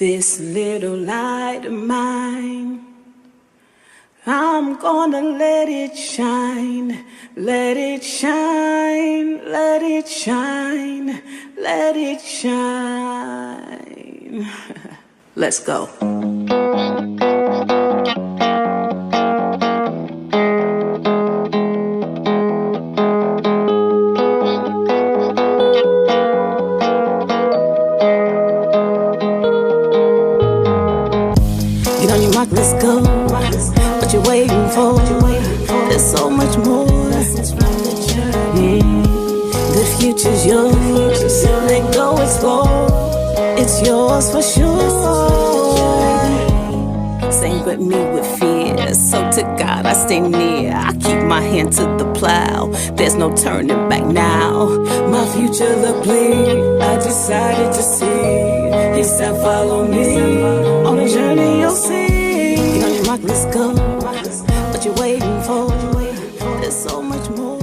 This little light of mine, I'm gonna let it shine, let it shine, let it shine, let it shine. Let's go. Get on your mark, let's go. What you waiting for? There's so much more. The future's yours. Let go, explore. It's yours for sure. Sing with me with fear. So to God I stay near. I keep my hand to the plow. There's no turning back now. My future look bleak. I decided to see. He said follow me. On a journey you'll see. Get on your mark, let's go. What you waiting for? There's so much more.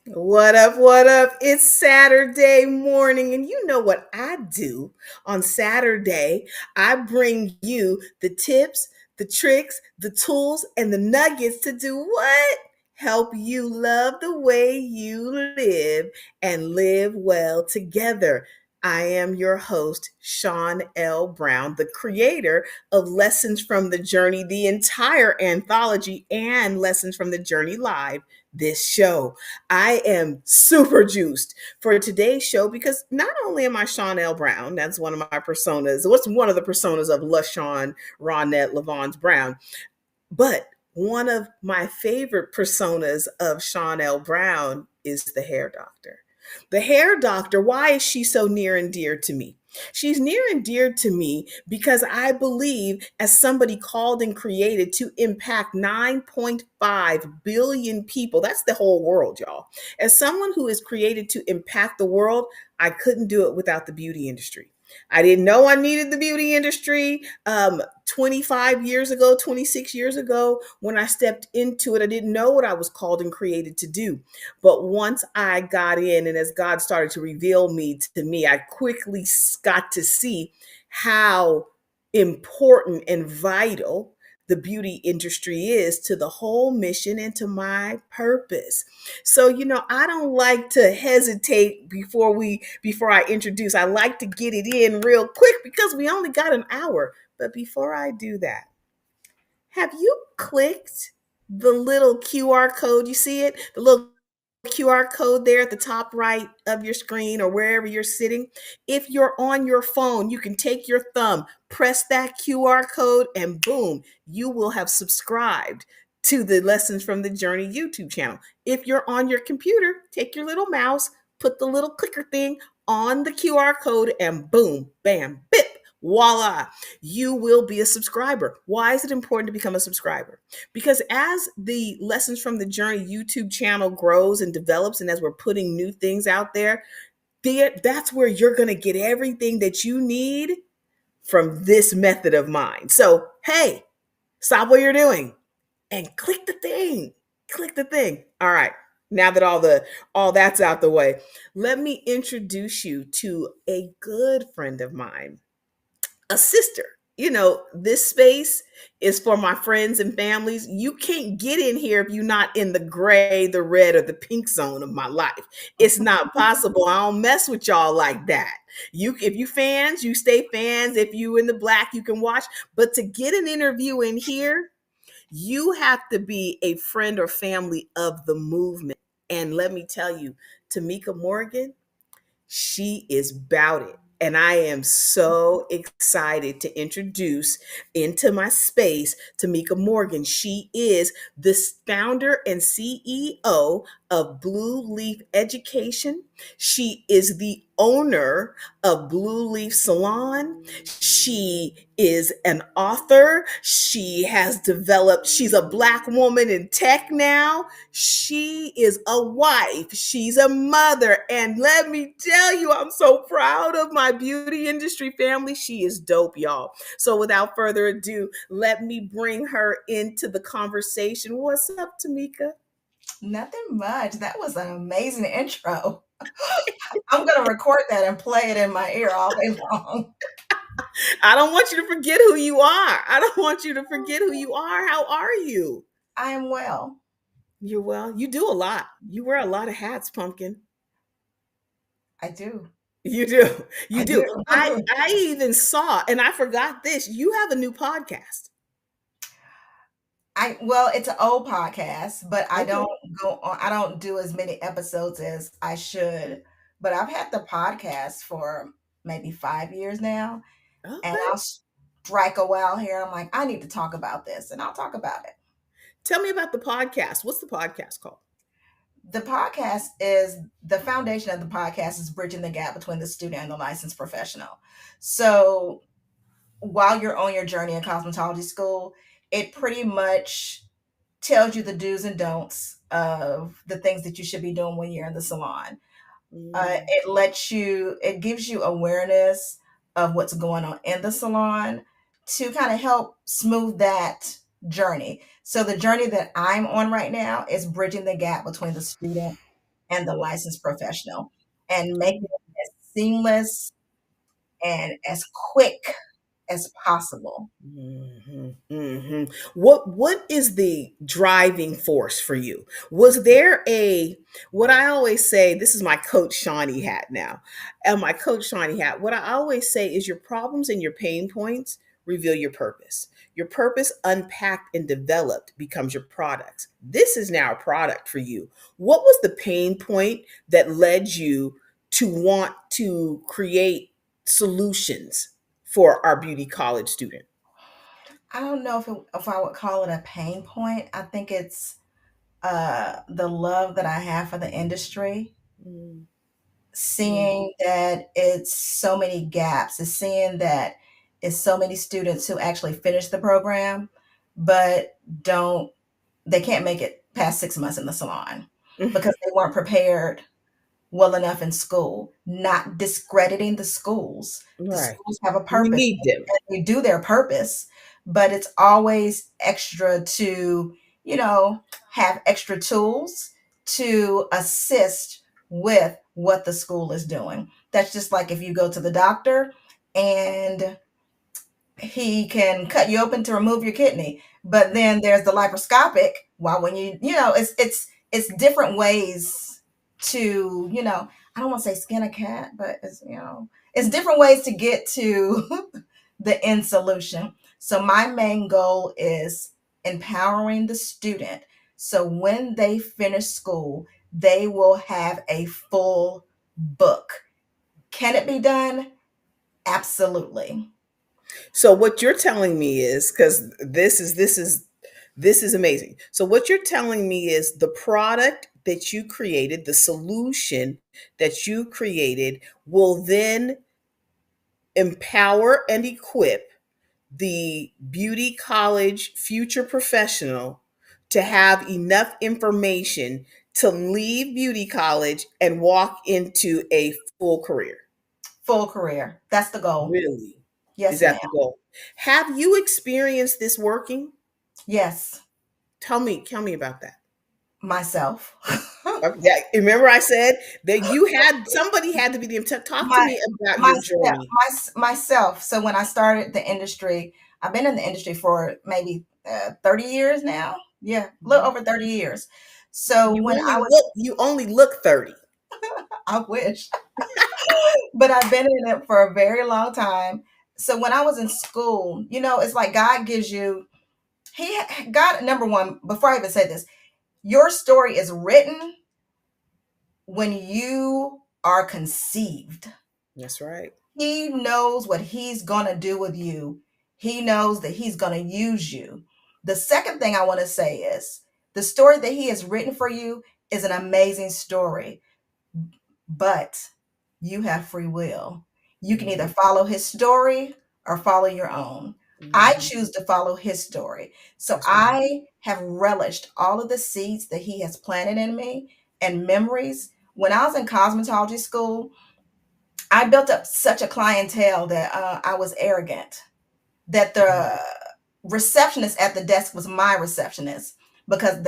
What up, what up? It's Saturday morning, and you know what I do on Saturday. I bring you the tips, the tricks, the tools, and the nuggets to do what? Help you love the way you live and live well together. I am your host, Sean L. Brown, the creator of Lessons from the Journey, the entire anthology, and Lessons from the Journey Live, this show. I am super juiced for today's show because not only am I Sean L. Brown, that's one of my personas. What's one of the personas of LaShawn, Ronette, Lavons Brown? But one of my favorite personas of Sean L. Brown is the hair doctor. The hair doctor, why is she so near and dear to me? She's near and dear to me because I believe, as somebody called and created to impact 9.5 billion people, that's the whole world, y'all. As someone who is created to impact the world, I couldn't do it without the beauty industry. I didn't know I needed the beauty industry 25 years ago, 26 years ago. When I stepped into it, I didn't know what I was called and created to do. But once I got in, and as God started to reveal me to me, I quickly got to see how important and vital the beauty industry is to the whole mission and to my purpose. So, I don't like to hesitate before I introduce. I like to get it in real quick because we only got an hour. But before I do that, have you clicked the little QR code? You see it? The little QR code there at the top right of your screen or wherever you're sitting. If you're on your phone, you can take your thumb, press that QR code, and boom, you will have subscribed to the Lessons from the Journey YouTube channel. If you're on your computer, take your little mouse, put the little clicker thing on the QR code, and boom, bam, bip, voila, you will be a subscriber. Why is it important to become a subscriber? Because as the Lessons from the Journey YouTube channel grows and develops, and as we're putting new things out there, that's where you're going to get everything that you need from this method of mine. So, hey, stop what you're doing and click the thing. Click the thing. All right. Now that all that's out the way, let me introduce you to a good friend of mine, a sister. This space is for my friends and families. You can't get in here if you're not in the gray, the red, or the pink zone of my life. It's not possible. I don't mess with y'all like that. If you fans, you stay fans. If you in the black, you can watch. But to get an interview in here, you have to be a friend or family of the movement. And let me tell you, Tomeka Morgan, she is about it. And I am so excited to introduce into my space Tomeka Morgan. She is the founder and CEO of Blue Leaf Education. She is the owner of Blue Leaf Salon. She is an author. She's a Black woman in tech now. She is a wife. She's a mother. And let me tell you, I'm so proud of my beauty industry family. She is dope, y'all. So without further ado, let me bring her into the conversation. What's up, Tomeka? Nothing much. That was an amazing intro. I'm gonna record that and play it in my ear all day long. I don't want you to forget who you are. I don't want you to forget who you are. How are you? I am well. You're well. You do a lot. You wear a lot of hats, Pumpkin. I do. You do. You I do. do. I even saw, and I forgot this. You have a new podcast. It's an old podcast, but I Okay. don't go on. I don't do as many episodes as I should. But I've had the podcast for maybe 5 years now, and Okay. I'll strike a while here. I'm like, I need to talk about this, and I'll talk about it. Tell me about the podcast. What's the podcast called? The podcast is the foundation of the podcast is bridging the gap between the student and the licensed professional. So while you're on your journey in cosmetology school, it pretty much tells you the do's and don'ts of the things that you should be doing when you're in the salon. Mm, It gives you awareness of what's going on in the salon to kind of help smooth that journey. So the journey that I'm on right now is bridging the gap between the student and the licensed professional and making it as seamless and as quick as possible. What is the driving force for you? Was there a what I always say? This is my Coach Shawnee hat now, and my Coach Shawnee hat. What I always say is your problems and your pain points reveal your purpose. Your purpose, unpacked and developed, becomes your products. This is now a product for you. What was the pain point that led you to want to create solutions for our beauty college student? I don't know if I would call it a pain point. I think it's the love that I have for the industry, Mm, mm, seeing that it's so many gaps, is seeing that it's so many students who actually finish the program, but don't they can't make it past 6 months in the salon mm. because they weren't prepared well enough in school, not discrediting the schools. The Right. schools have a We purpose need them. and they do their purpose, but it's always extra to, you know, have extra tools to assist with what the school is doing. That's just like if you go to the doctor and he can cut you open to remove your kidney, but then there's the laparoscopic. While when it's different ways to, I don't want to say skin a cat, but it's different ways to get to the end solution. So my main goal is empowering the student so when they finish school they will have a full book. Can it be done? Absolutely. So what you're telling me is because this is amazing. So what you're telling me is the product that you created, the solution that you created will then empower and equip the beauty college future professional to have enough information to leave beauty college and walk into a full career. Full career. That's the goal. Really? Is Yes, that ma'am. the goal? Have you experienced this working? Yes, Tell me about that. myself. Yeah, remember I said that you had somebody had to be the talk to my me about your myself, journey. myself. So when I started the industry, I've been in the industry for maybe 30 years now. Yeah, a little Mhm. over 30 years. So when I was, You only look 30. I wish, but I've been in it for a very long time. So when I was in school, it's like God gives you, God, number one, before I even say this, your story is written when you are conceived. That's right. He knows what he's going to do with you. He knows that he's going to use you. The second thing I want to say is the story that he has written for you is an amazing story, but you have free will. You can either Mhm, follow his story or follow your own. I mhm. choose to follow his story. So That's right. I have relished all of the seeds that he has planted in me and memories. When I was in cosmetology school, I built up such a clientele that I was arrogant. That Mhm. the receptionist at the desk was my receptionist because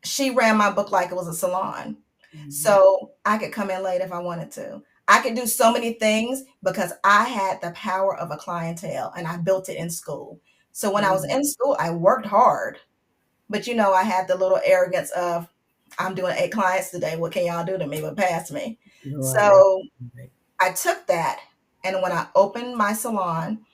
she ran my book like it was a salon. Mhm. So I could come in late if I wanted to. I could do so many things because I had the power of a clientele and I built it in school. So when I was Mhm. in school, I worked hard, but I had the little arrogance of, I'm doing 8 clients today. What can y'all do to me but pass me? Right. So Right. I took that, and when I opened my salon,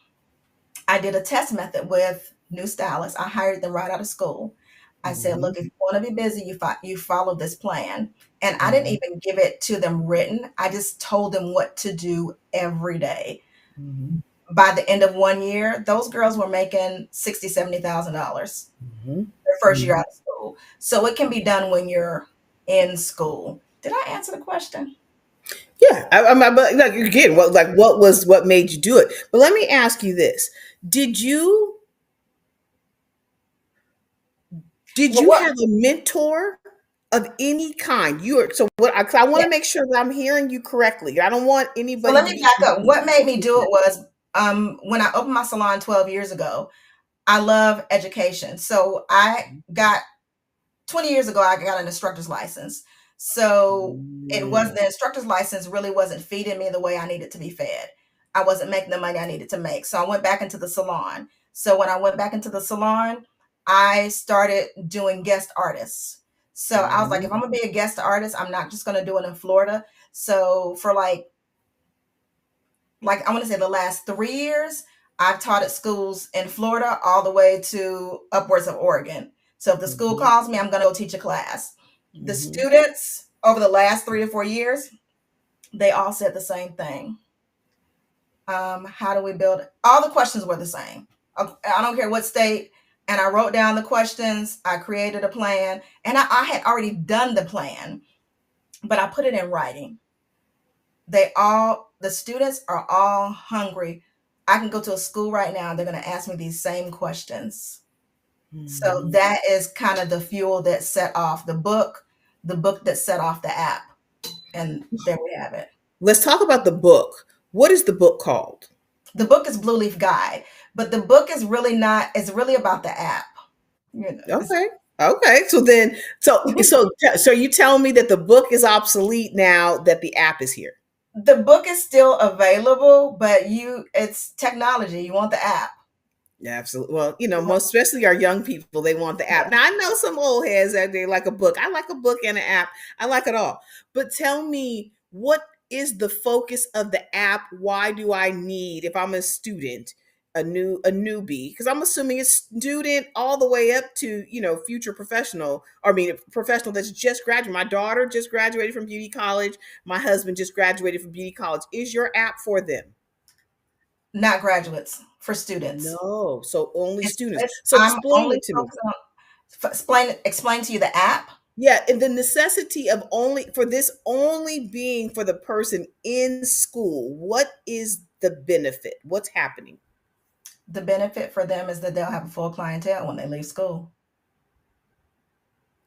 I did a test method with new stylists. I hired them right out of school. I said, Mhm. "Look, if you want to be busy, you follow this plan." And I didn't Mhm. even give it to them written. I just told them what to do every day. Mhm. By the end of 1 year, those girls were making 60, $70,000 Mhm. their first year Mhm. out of school. So it can be done when you're in school. Did I answer the question? Yeah, but like again, what made you do it? But let me ask you this: Did you did Well, you what? have a mentor of any kind? You are so what? 'Cause I want Yeah. to make sure that I'm hearing you correctly. I don't want So anybody let to me be back up. What confused. made me do it was, when I opened my salon 12 years ago, I love education. So I got 20 years ago, I got an instructor's license. So it was Mm, the instructor's license really wasn't feeding me the way I needed to be fed. I wasn't making the money I needed to make. So I went back into the salon. So when I went back into the salon, I started doing guest artists. So I was like, if mhm, I'm gonna be a guest artist, I'm not just gonna do it in Florida. So for like I want to say the last 3 years, I've taught at schools in Florida all the way to upwards of Oregon. So if the school mhm, calls me, I'm going to go teach a class. The mhm, students over the last 3 to 4 years, they all said the same thing. How do we build? All the questions were the same. I don't care what state. And I wrote down the questions. I created a plan, and I had already done the plan, but I put it in writing. The students are all hungry. I can go to a school right now and they're going to ask me these same questions. So mhm. that is kind of the fuel that set off the book that set off the app. And there we have it. Let's talk about the book. What is the book called? The book is Blue Leaf Guide, but the book is really not, it's really about the app. It's, Okay. Okay. So you telling me that the book is obsolete now that the app is here? the book is still available, but it's technology. You want the app. Yeah, absolutely. Well, You want, most especially our young people, they want the app. yeah. Now, I know some old heads that they like a book. I like a book and an app. I like it all. But tell me, what is the focus of the app? Why do I need, if I'm a student, a newbie? Because I'm assuming it's student all the way up to future professional. Or I mean, a professional that's just graduated. My daughter just graduated from beauty college. My husband just graduated from beauty college. Is your app for them? Not graduates, for students. No, so only students. It's So I'm explain only it to me. focused on explain to you the app. Yeah, and the necessity of only for this only being for the person in school. What is the benefit? What's happening? The benefit for them is that they'll have a full clientele when they leave school.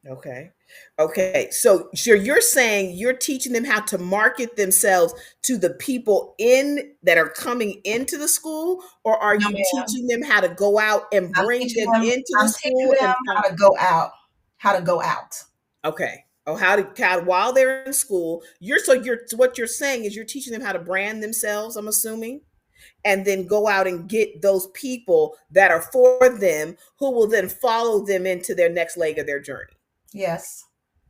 Okay. Okay. So you're saying you're teaching them how to market themselves to the people in that are coming into the school, or are No, you ma'am. teaching them how to go out and bring them into the I'm teaching school them and how to go out. How to go out. okay. Oh, how while they're in school, you're what you're saying is you're teaching them how to brand themselves, I'm assuming, and then go out and get those people that are for them who will then follow them into their next leg of their journey. Yes.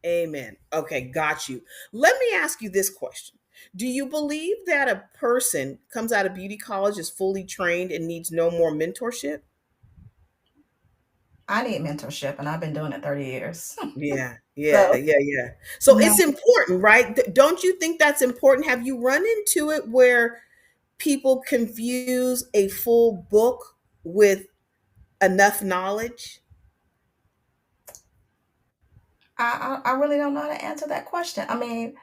Amen. Okay, got you. Let me ask you this question. Do you believe that a person comes out of beauty college is fully trained and needs no more mentorship? I need mentorship and I've been doing it 30 years. Yeah, yeah, So yeah, yeah. So no. it's important, right? Don't you think that's important? Have you run into it where people confuse a full book with enough knowledge? I really don't know how to answer that question. I mean,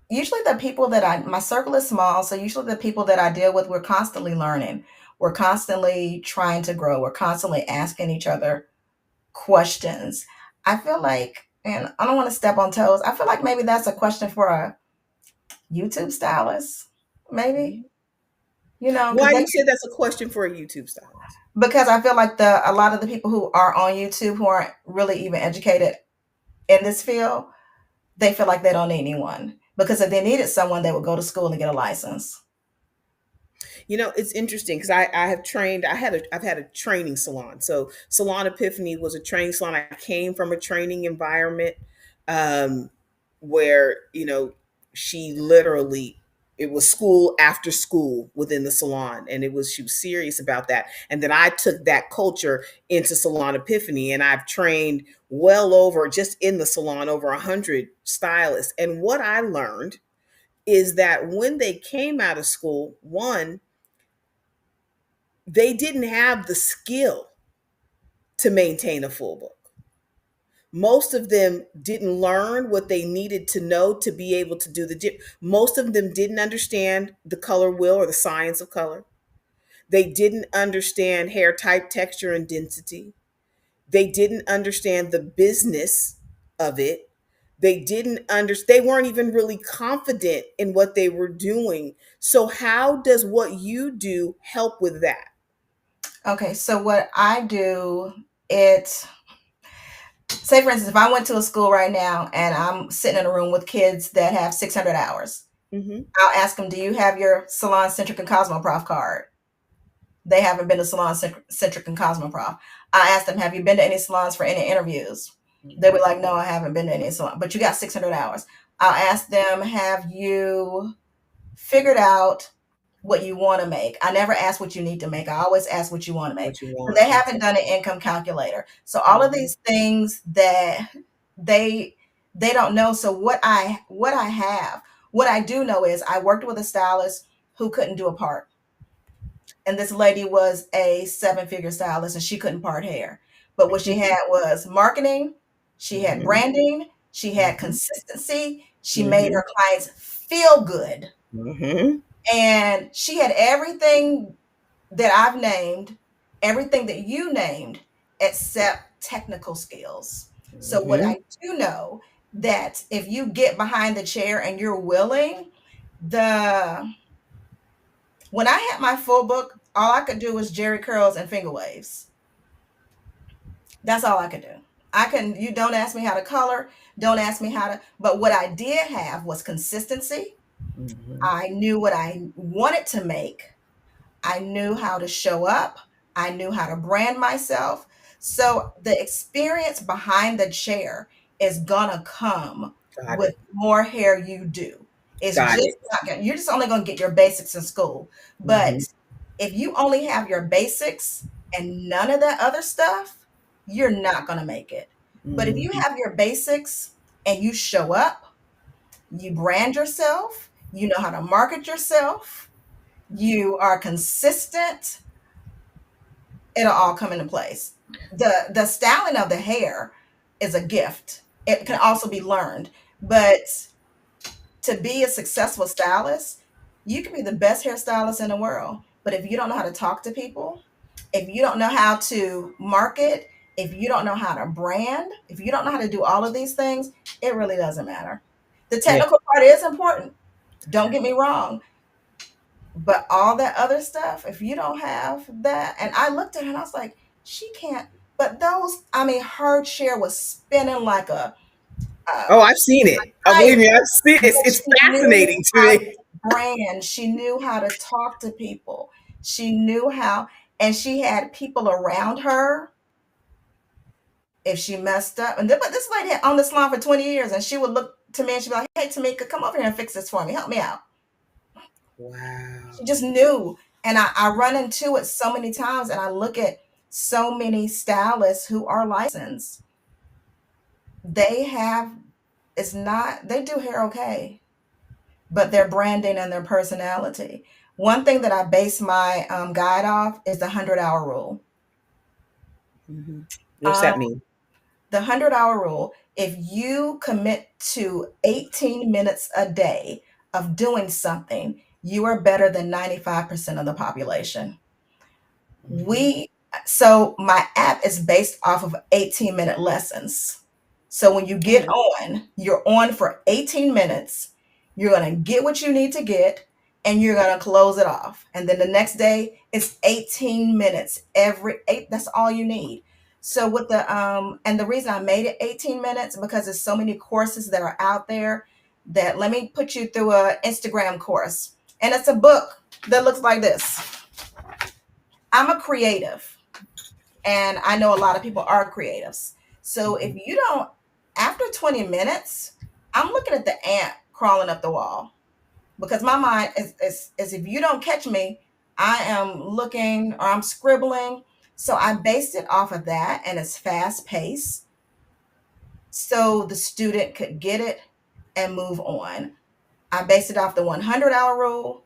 usually the people that my circle is small, so usually the people that I deal with, we're constantly learning. We're constantly trying to grow. We're constantly asking each other questions. I feel like, and I don't want to step on toes, I feel like maybe that's a question for a YouTube stylist, maybe, because Why do you say that's a question for a YouTube stylist? I feel like a lot of the people who are on YouTube who aren't really even educated in this field, they feel like they don't need anyone, because if they needed someone, they would go to school and get a license. You know, it's interesting because I have trained. I've had a training salon. So Salon Epiphany was a training salon. I came from a training environment, um, where she literally, it was school after school within the salon, and she was serious about that. And then I took that culture into Salon Epiphany, and I've trained well over, just in the salon, over 100 stylists. And what I learned is that when they came out of school, one, they didn't have the skill to maintain a full book. Most of them didn't learn what they needed to know to be able to do most of them didn't understand the color wheel or the science of color. They didn't understand hair type, texture, and density. They didn't understand the business of it. They weren't even really confident in what they were doing. So how does what you do help with that? Okay, so what I do, it say for instance, if I went to a school right now and I'm sitting in a room with kids that have 600 hours, Hmm. I'll ask them, do you have your Salon Centric and Cosmoprof card? They haven't been to Salon Centric and Cosmoprof. I ask them, have you been to any salons for any interviews? They were like, no, I haven't been to any salon, but you got 600 hours. I'll ask them, have you figured out what you want to make? I never ask what you need to make. I always ask what you want to make. What you So want? they haven't Okay. done an income calculator. So all of Mhm. these things that they they don't know. So what I do know is I worked with a stylist who couldn't do a part. And this lady was a seven-figure stylist and she couldn't part hair. But what she had was marketing, she had Mhm. branding, she had Mhm. consistency, she made Mhm. her clients feel good, Mhm. and she had everything that I've named, everything that you named, except technical skills. So what Mhm. I do know, that if you get behind the chair and you're willing, the when I had my full book, all I could do was jerry curls and finger waves. That's all I could do. You don't ask me how to color, don't ask me how to, but what I did have was consistency. Mhm. I knew what I wanted to make. I knew how to show up. I knew how to brand myself. So the experience behind the chair is gonna come Got with it. more hair you do. It's Got just it. not gonna, you're just only gonna get your basics in school. But Mhm. if you only have your basics and none of that other stuff, you're not gonna make it. But if you Mhm. have your basics and you show up, you brand yourself, you know how to market yourself, you are consistent, it'll all come into place. The styling of the hair is a gift. It can also be learned, but to be a successful stylist, you can be the best hairstylist in the world, but if you don't know how to talk to people, if you don't know how to market, if you don't know how to brand, if you don't know how to do all of these things, it really doesn't matter. The Yeah. technical part is important. Don't get me wrong. But all that other stuff, if you don't have that, and I looked at her and I was like, she can't. But those, I mean, her chair was spinning like a Oh, I've seen it. Oh, believe tire. me, I've seen it. But It's she knew fascinating to how to me. brand. She knew how to talk to people. She knew how, and she had people around her if she messed up. But this lady had owned the salon for 20 years, and she would look to me and she'd be like, "Hey, Tamika, come over here and fix this for me. Help me out." She Wow. just knew. And I run into it so many times, and I look at so many stylists who are licensed. They have, it's not, they do hair okay, but their branding and their personality. One thing that I base my guide off is the 100-hour rule. Hmm. What's Um, that mean? the 100-hour rule, if you commit to 18 minutes a day of doing something, you are better than 95% of the population. Hmm. We So my app is based off of 18-minute lessons. So when you get Oh, on, you're on for 18 minutes. You're going to get what you need to get, and you're going to close it off. And then the next day it's 18 minutes every eight. That's all you need. So with the and the reason I made it 18 minutes because there's so many courses that are out there that let me put you through a Instagram course. And it's a book that looks like this. I'm a creative and I know a lot of people are creatives. So if Mhm. you don't after 20 minutes, I'm looking at the ant crawling up the wall because my mind is if you don't catch me, I am looking or I'm scribbling. So I based it off of that and it's fast paced so the student could get it and move on. I based it off the 100-hour rule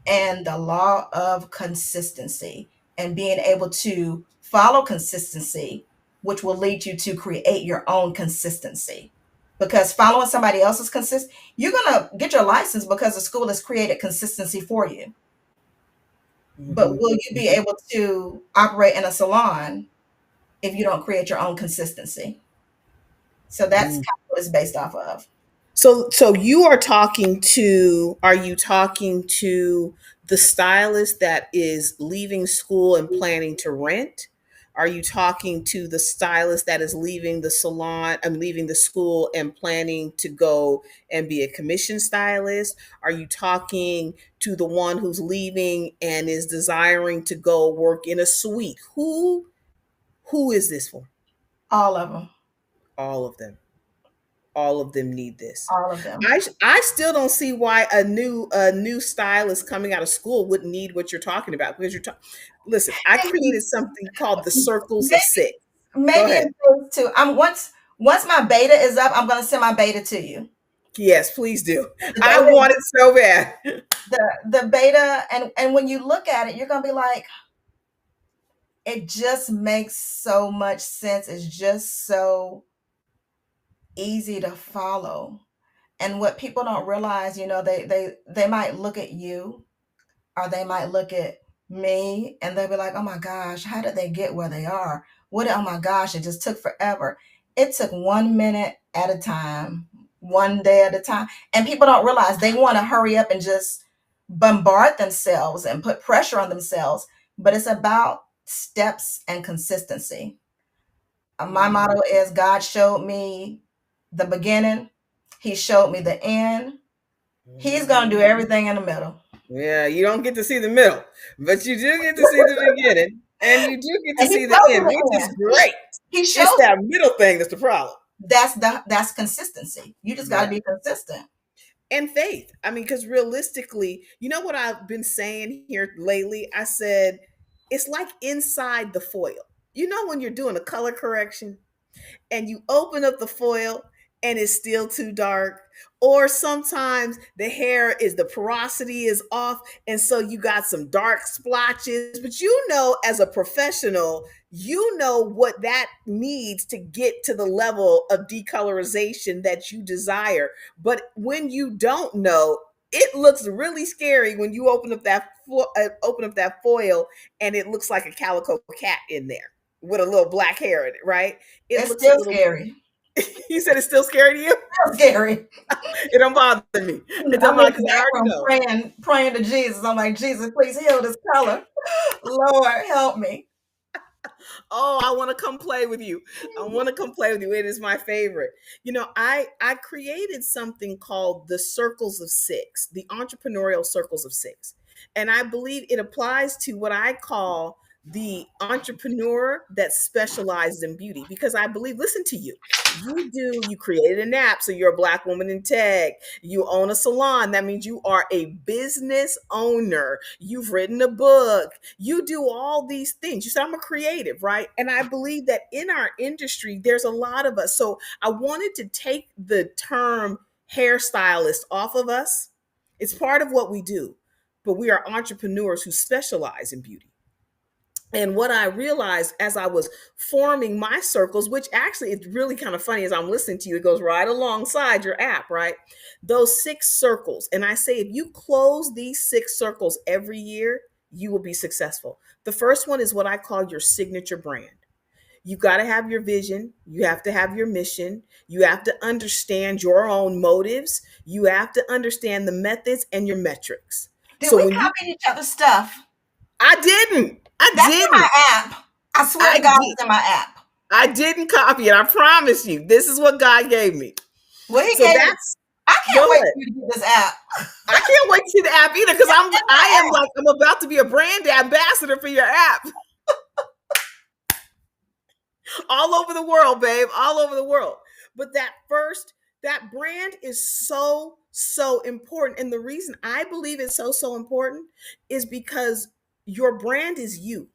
and the law of consistency and being able to follow consistency, which will lead you to create your own consistency. Because following somebody else's consist, you're gonna get your license because the school has created consistency for you. But Mhm. will you be able to operate in a salon if you don't create your own consistency? So that's Mhm. kind of what it's based off of. So you are talking to, are you talking to the stylist that is leaving school and planning to rent? Are you talking to the stylist that is leaving the salon and leaving the school and planning to go and be a commission stylist? Are you talking to the one who's leaving and is desiring to go work in a suite? Who is this for? All of them. All of them. All of them need this. All of them. I still don't see why a new stylist coming out of school wouldn't need what you're talking about because you're talking. Listen, I created something called the circles of Maybe, six. Go maybe ahead. in phase two. I'm once my beta is up, I'm gonna send my beta to you. Yes, please do. The I beta, want it so bad. the beta, and when you look at it, you're gonna be like, it just makes so much sense. It's just so easy to follow. And what people don't realize, they might look at you or they might look at me and they'll be like, oh my gosh, how did they get where they are? Oh my gosh, it just took forever. It took 1 minute at a time, one day at a time. And people don't realize they want to hurry up and just bombard themselves and put pressure on themselves. But it's about steps and consistency. My Mhm. motto is God showed me the beginning, He showed me the end. He's going to do Mhm. everything in the middle. Yeah, you don't get to see the middle, but you do get to see the beginning, and you do get to And He see the shows you end, which the is end. great. He It's shows that middle thing that's the problem. that's consistency. You just got to Yeah. be consistent. And faith. I mean, because realistically, you know what I've been saying here lately? I said it's like inside the foil. You know, when you're doing a color correction and you open up the foil and it's still too dark, or sometimes the hair is the porosity is off and so you got some dark splotches, but you know, as a professional, you know what that needs to get to the level of decolorization that you desire. But when you don't know, it looks really scary when you open up that foil and it looks like a calico cat in there with a little black hair in it, right? It It's looks a still little. scary. You said it's still scary to you. Still scary. It don't bother me. It don't I'm in bother the because I back already room know. praying to Jesus. I'm like, Jesus, please heal this color. Lord, help me. Oh, I want to come play with you. I want to come play with you. It is my favorite. You know, I created something called the Circles of Six, the entrepreneurial Circles of Six, and I believe it applies to what I call the entrepreneur that specializes in beauty. Because I believe, listen to you. You created an app, so you're a black woman in tech. You own a salon. That means you are a business owner. You've written a book. You do all these things. You said, I'm a creative, right? And I believe that in our industry, there's a lot of us. So I wanted to take the term hairstylist off of us. It's part of what we do, but we are entrepreneurs who specialize in beauty. And what I realized as I was forming my circles, which actually it's really kind of funny as I'm listening to you, it goes right alongside your app, right? Those six circles. And I say, if you close these six circles every year, you will be successful. The first one is what I call your signature brand. You got to have your vision. You have to have your mission. You have to understand your own motives. You have to understand the methods and your metrics. Did So we when you, copy each other's stuff? I didn't, I That's in my didn't, app. I swear to I God, did. it's in my app. I didn't copy it. I promise you. This is what God gave me. Well, he So gave it. that's I go can't wait ahead. for you to get this app. I can't wait to see the app either because It's in I my am app. like I'm about to be a brand ambassador for your app all over the world, babe, all over the world. But that brand is so important, and the reason I believe it's so important is because your brand is you.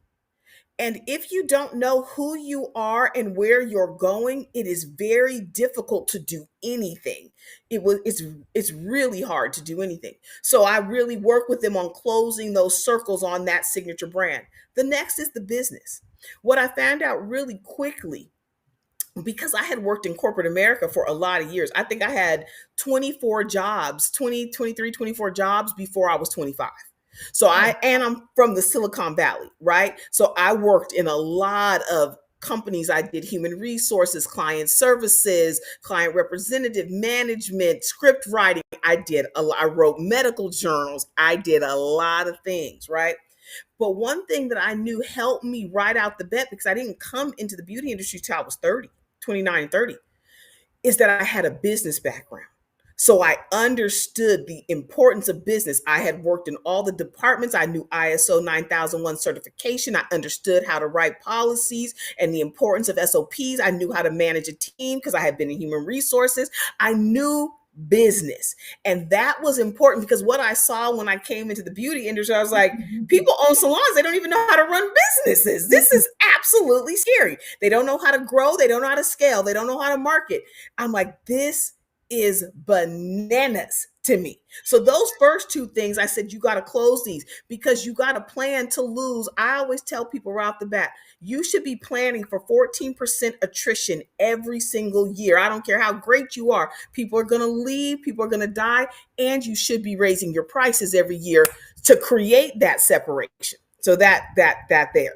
And if you don't know who you are and where you're going, it is very difficult to do anything. It's really hard to do anything. So I really work with them on closing those circles on that signature brand. The next is the business. What I found out really quickly, because I had worked in corporate America for a lot of years. I think I had 24 jobs, 20, 23, 24 jobs before I was 25. So Mm, I'm from the Silicon Valley, right? So I worked in a lot of companies. I did human resources, client services, client representative management, script writing. I wrote medical journals. I did a lot of things, right? But one thing that I knew helped me right out the bat, because I didn't come into the beauty industry till I was 30, 29, 30, is that I had a business background. So I understood the importance of business. I had worked in all the departments. I knew ISO 9001 certification. I understood how to write policies and the importance of SOPs. I knew how to manage a team because I had been in human resources. I knew business. And that was important because what I saw when I came into the beauty industry, I was like, people own salons, they don't even know how to run businesses. This is absolutely scary. They don't know how to grow, they don't know how to scale, they don't know how to market. I'm like, this is bananas to me. So those first two things, I said, you got to close these because you got to plan to lose. I always tell people right off the bat, you should be planning for 14% attrition every single year. I don't care how great you are. People are going to leave, people are going to die, and you should be raising your prices every year to create that separation. So that there.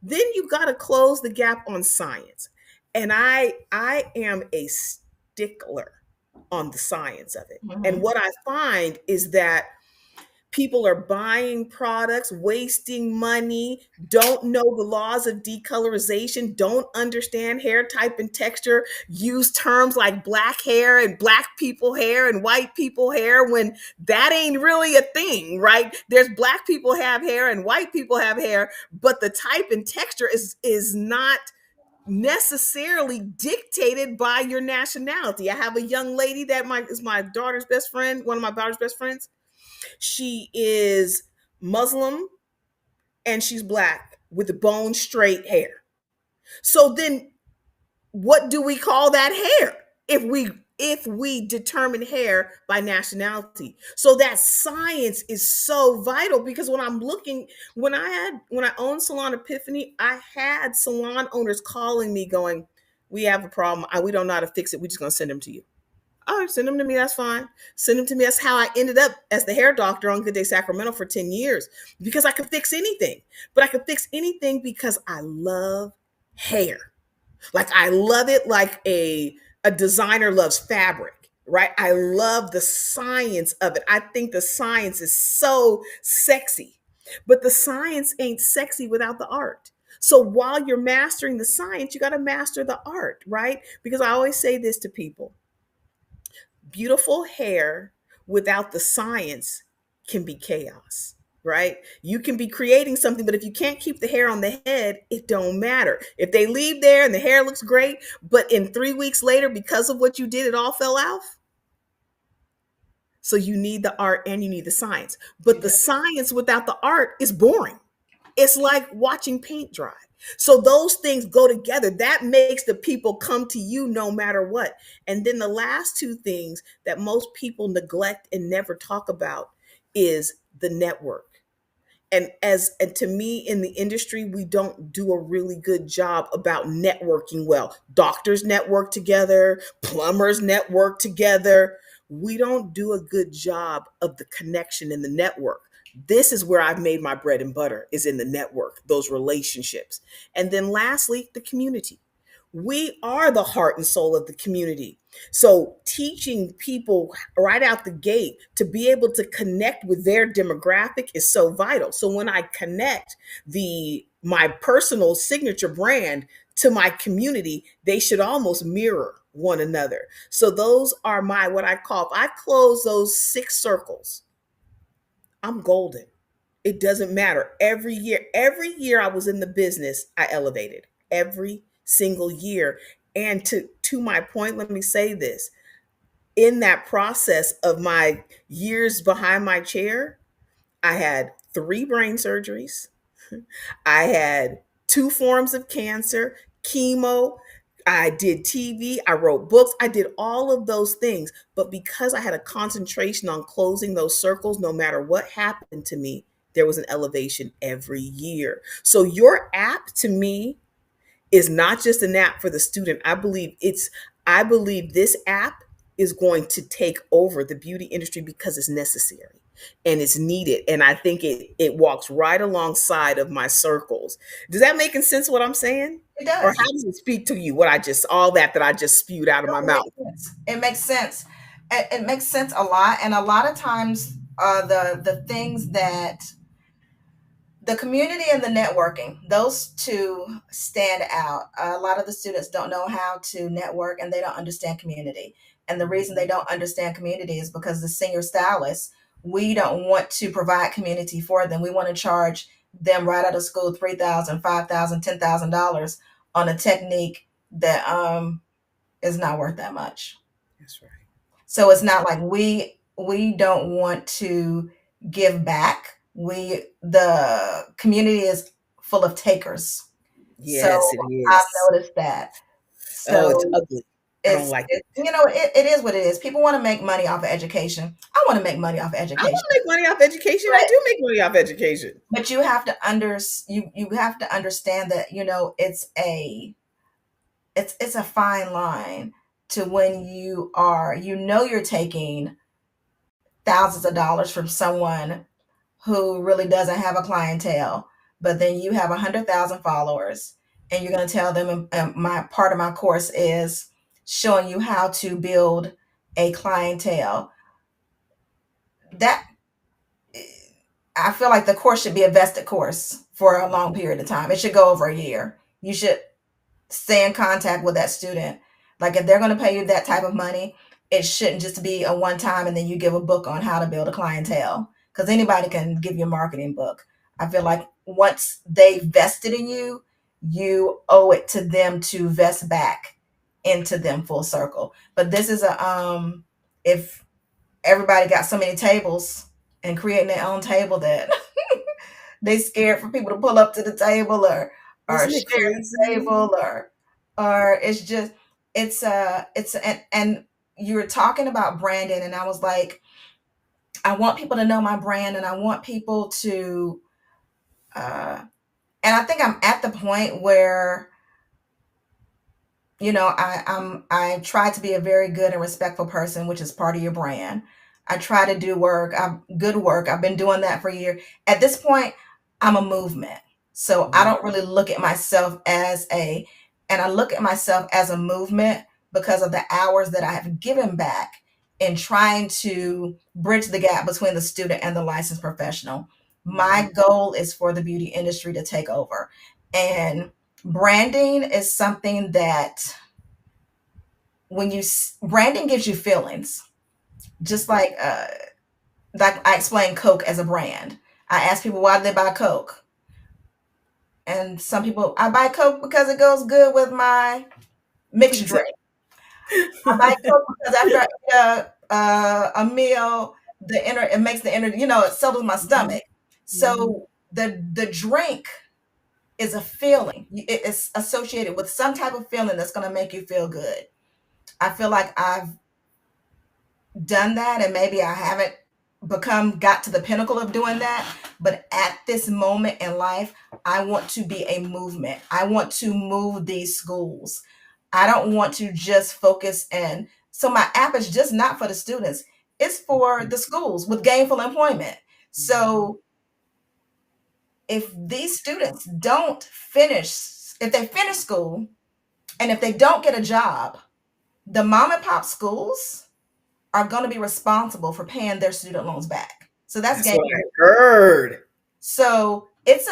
Then you got to close the gap on science. And I am a stickler on the science of it. And mhm. what I find is that people are buying products, wasting money, don't know the laws of decolorization, don't understand hair type and texture, use terms like black hair and black people hair and white people hair when that ain't really a thing, right? There's black people have hair and white people have hair, but the type and texture is not necessarily dictated by your nationality. I have a young lady that is my daughter's best friend, one of my daughter's best friends. She is Muslim and she's black with the bone straight hair. So then what do we call that hair if we determine hair by nationality? So that science is so vital because when I owned Salon Epiphany, I had salon owners calling me going, we have a problem, we don't know how to fix it, we're just going to send them to you. All right, send them to me. That's fine. Send them to me. That's how I ended up as the hair doctor on Good Day Sacramento for 10 years because I could fix anything. But I could fix anything because I love hair. Like I love it like a designer loves fabric, right? I love the science of it. I think the science is so sexy. But the science ain't sexy without the art. So while you're mastering the science, you got to master the art, right? Because I always say this to people, beautiful hair without the science can be chaos, right? You can be creating something, but if you can't keep the hair on the head, it don't matter. If they leave there and the hair looks great, but in 3 weeks later, because of what you did, it all fell off. So you need the art and you need the science. You But the do. science without the art is boring. It's like watching paint dry. So those things go together. That makes the people come to you no matter what. And then the last two things that most people neglect and never talk about is the network. And to me in the industry, we don't do a really good job about networking well. Doctors network together, plumbers network together. We don't do a good job of the connection in the network. This is where I've made my bread and butter, is in the network, those relationships. And then lastly, the community. We are the heart and soul of the community. So teaching people right out the gate to be able to connect with their demographic is so vital. So when I connect the my personal signature brand to my community, they should almost mirror one another. So those are my, what I call, if I close those 6 circles, I'm golden. It doesn't matter. Every year I was in the business, I elevated every single year. And to my point, let me say this. In that process of my years behind my chair, I had 3 brain surgeries. I had 2 forms of cancer, chemo. I did TV. I wrote books. I did all of those things. But because I had a concentration on closing those circles, no matter what happened to me, there was an elevation every year. So your app to me is not just an app for the student. I believe this app is going to take over the beauty industry because it's necessary and it's needed. And I think it walks right alongside of my circles. Does that make sense what I'm saying? It Or does. how does it speak to you? What I just all that I just spewed out of No, my it mouth. makes sense. It makes sense. It makes sense a lot, and a lot of times, the things that the community and the networking, those two stand out. A lot of the students don't know how to network, and they don't understand community. And the reason they don't understand community is because the senior stylists, we don't want to provide community for them. We want to charge them right out of school $3,000, $5,000, $10,000 on a technique that is not worth that much. That's right. So it's not like we don't want to give back. We the community is full of takers. Yes, So it I've is. noticed that. Oh, it's So ugly. I don't like it. it is what it is. People want to make money off of education. I want to make money off of I want education. to make money off education. I But do make money off education. but you have to you have to understand that, it's a fine line to when you're taking thousands of dollars from someone who really doesn't have a clientele, but then you have 100,000 followers, and you're going to tell them, my part of my course is showing you how to build a clientele. That I feel like the course should be a vested course for a long period of time. It should go over a year. You should stay in contact with that student. Like, if they're going to pay you that type of money, it shouldn't just be a one time and then you give a book on how to build a clientele, because anybody can give you a marketing book. I feel like once they vested in you, you owe it to them to vest back into them full circle. But this is if everybody got so many tables and creating their own table that they scared for people to pull up to the table, or Isn't share it the crazy? table, or it's just and you were talking about branding, and I was like, I want people to know my brand, and I want people to uh and I think I'm at the point where, I try to be a very good and respectful person, which is part of your brand. I try to do good work. I've been doing that for years. At this point, I'm a movement. So I Mhm. don't really look at myself and I look at myself as a movement because of the hours that I have given back in trying to bridge the gap between the student and the licensed professional. My Mhm. goal is for the beauty industry to take over. And branding is something that branding gives you feelings, just like I explained Coke as a brand. I ask people why do they buy Coke, and some people, I buy Coke because it goes good with my mixed Pizza. drink. I buy Coke because after I eat a meal, it makes the inner, it settles my Mhm. stomach. Mhm. So the drink is a feeling. It's associated with some type of feeling that's going to make you feel good. I feel like I've done that, and maybe I haven't got to the pinnacle of doing that, but at this moment in life, I want to be a movement. I want to move these schools. I don't want to just focus, and so my app is just not for the students, it's for the schools with gainful employment. Mhm. So if these students don't finish if they finish school, and if they don't get a job, the mom and pop schools are going to be responsible for paying their student loans back. So that's That's what gainful. I heard. So it's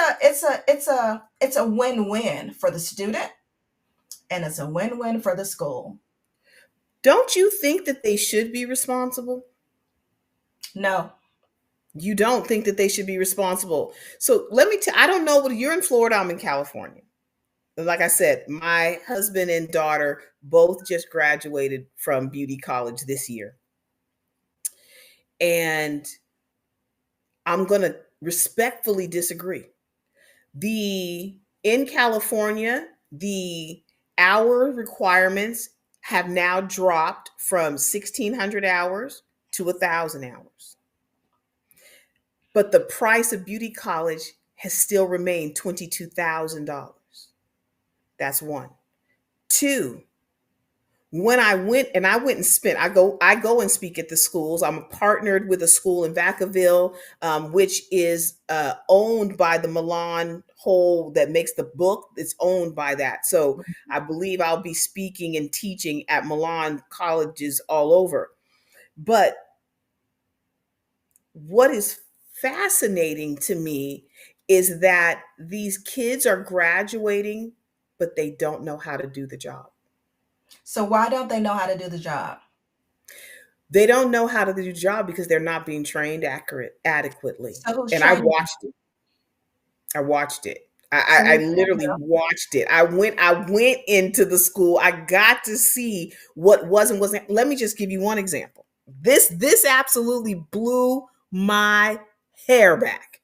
a win-win for the student, And it's a win-win for the school. Don't you think that they should be responsible? No. You don't think that they should be responsible. So let me tell I don't know what you're in Florida, I'm in California. Like I said, my husband and daughter both just graduated from beauty college this year. And I'm going to respectfully disagree. The in California, the hour requirements have now dropped from 1600 hours to 1000 hours. But the price of beauty college has still remained $22,000. That's one. Two, when I went and spent, I go and speak at the schools. I'm partnered with a school in Vacaville, which is owned by the Milan Whole that makes the book. It's owned by that. So I believe I'll be speaking and teaching at Milan colleges all over. But what is fascinating to me is that these kids are graduating, but they don't know how to do the job. So why don't they know how to do the job? They don't know how to do the job because they're not being trained adequately. So who's And I training? watched it. I watched it. So I who's training literally them? watched it. I went into the school. I got to see what was and wasn't. Let me just give you one example. This absolutely blew my hair back.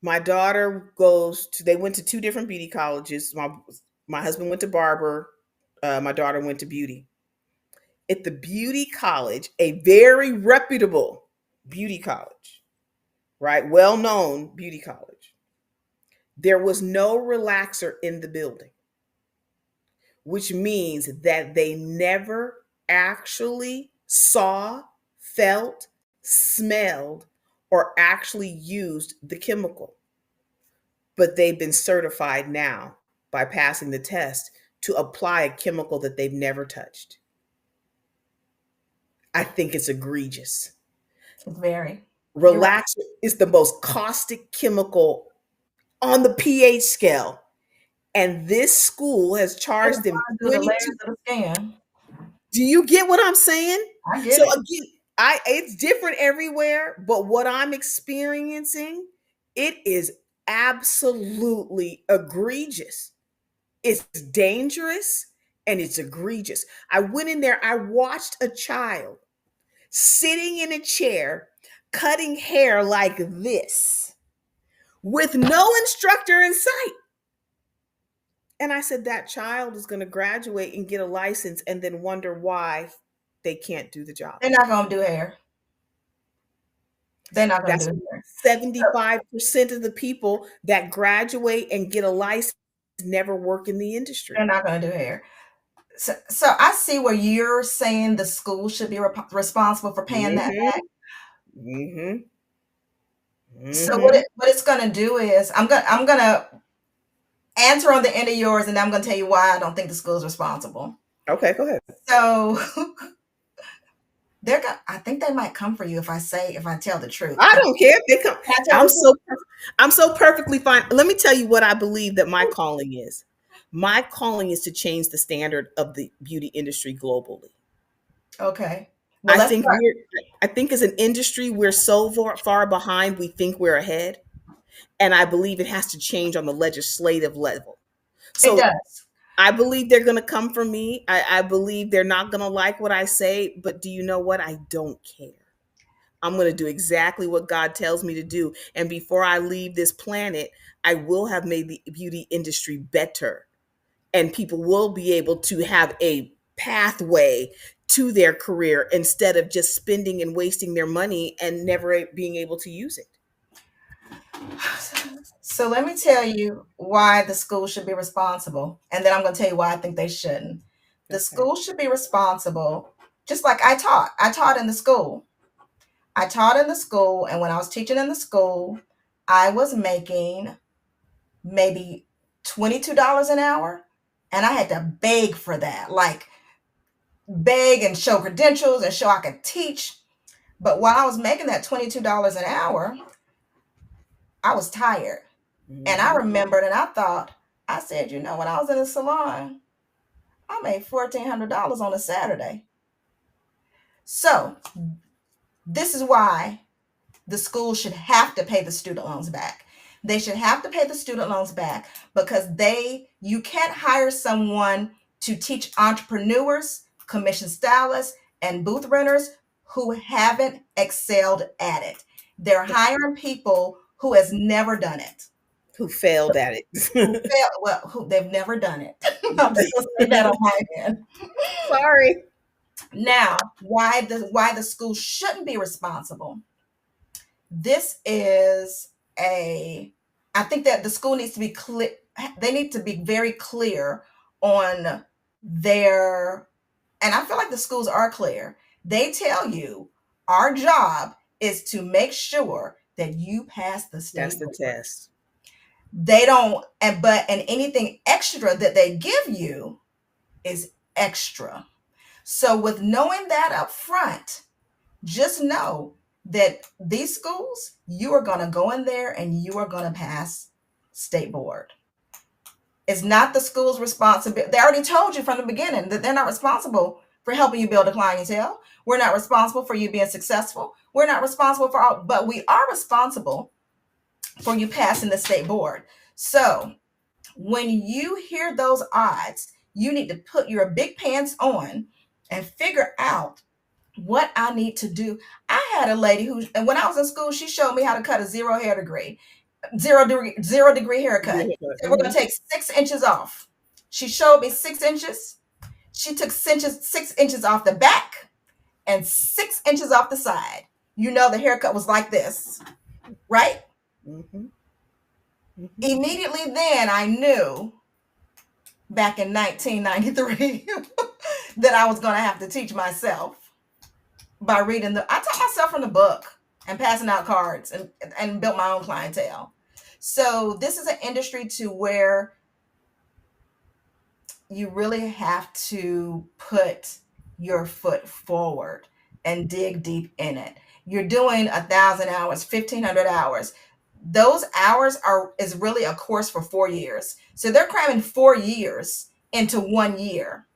My daughter goes to they went to two different beauty colleges. My husband went to barber, my daughter went to beauty. At the beauty college, a very reputable beauty college, right? Well known beauty college. There was no relaxer in the building, which means that they never actually saw, felt, smelled, or actually used the chemical. But they've been certified now by passing the test to apply a chemical that they've never touched. I think it's egregious. It's very. You're right. Relaxer is the most caustic chemical on the pH scale. And this school has They charged them apply through the 22. layers of the skin. Do you get what I'm saying? I get So it. again, I it's different everywhere, but what I'm experiencing, it is absolutely egregious. It's dangerous and it's egregious. I went in there, I watched a child sitting in a chair cutting hair like this with no instructor in sight. And I said, that child is going to graduate and get a license and then wonder why they can't do the job. They're not gonna do hair. They're not gonna That's do hair. So 75% of the people that graduate and get a license never work in the they're industry. not gonna do hair. So I see where you're saying the school should be responsible for paying that Mm-hmm. back. Mm-hmm. So Mm-hmm. what it's gonna do is I'm gonna answer on the end of yours, and I'm gonna tell you why I don't think the school is responsible. Okay, go ahead. So I think they might come for you if I tell the truth. I don't care if they come. Can I tell I'm the truth? so I'm so perfectly fine. Let me tell you what I believe that my calling is. My calling is to change the standard of the beauty industry globally. Okay. Well, I let's think start. we're I think as an industry we're so far behind we think we're ahead, and I believe it has to change on the legislative level. It So does. I believe they're going to come for me. I believe they're not going to like what I say, but do you know what? I don't care. I'm going to do exactly what God tells me to do. And before I leave this planet, I will have made the beauty industry better. And people will be able to have a pathway to their career instead of just spending and wasting their money and never being able to use it. So let me tell you why the school should be responsible, and then I'm going to tell you why I think they shouldn't. The Okay. school should be responsible, just like I taught. I taught in the school. I taught in the school, and when I was teaching in the school, I was making maybe $22 an hour, and I had to beg for that, like beg and show credentials and show I could teach. But while I was making that $22 an hour, I was tired. And I Mm-hmm. remembered and I thought, I said, when I was in the salon, I made $1,400 on a Saturday. So this is why the school should have to pay the student loans back. They should have to pay the student loans back because you can't hire someone to teach entrepreneurs, commission stylists, and booth renters who haven't excelled at it. They're hiring people who has never done it. Who failed at Who it. failed, well, who they've never done it. I'm just gonna say that on my end. Sorry. Now, why the school shouldn't be responsible? This is a I think that the school needs to be clear. They need to be very clear on their, and I feel like the schools are clear. They tell you our job is to make sure that you pass the That's state the board. test. They don't, and anything extra that they give you is extra. So with knowing that up front, just know that these schools, you are going to go in there and you are going to pass state board. It's not the school's responsibility. They already told you from the beginning that they're not responsible for helping you build a clientele. We're not responsible for you being successful. We're not responsible for all, but we are responsible for you passing the state board. So when you hear those odds, you need to put your big pants on and figure out what I need to do. I had a lady who, and when I was in school, she showed me how to cut a zero degree haircut. So we're going to take 6 inches off. She showed me 6 inches. She took 6 inches off the back and 6 inches off the side. You know, the haircut was like this, right? Mm-hmm. Mm-hmm. Immediately then I knew back in 1993 that I was going to have to teach myself by reading I taught myself from the book and passing out cards and built my own clientele. So this is an industry to where you really have to put your foot forward and dig deep in it. You're doing 1,000 hours, 1,500 hours. Those hours is really a course for 4 years. So they're cramming 4 years into 1 year.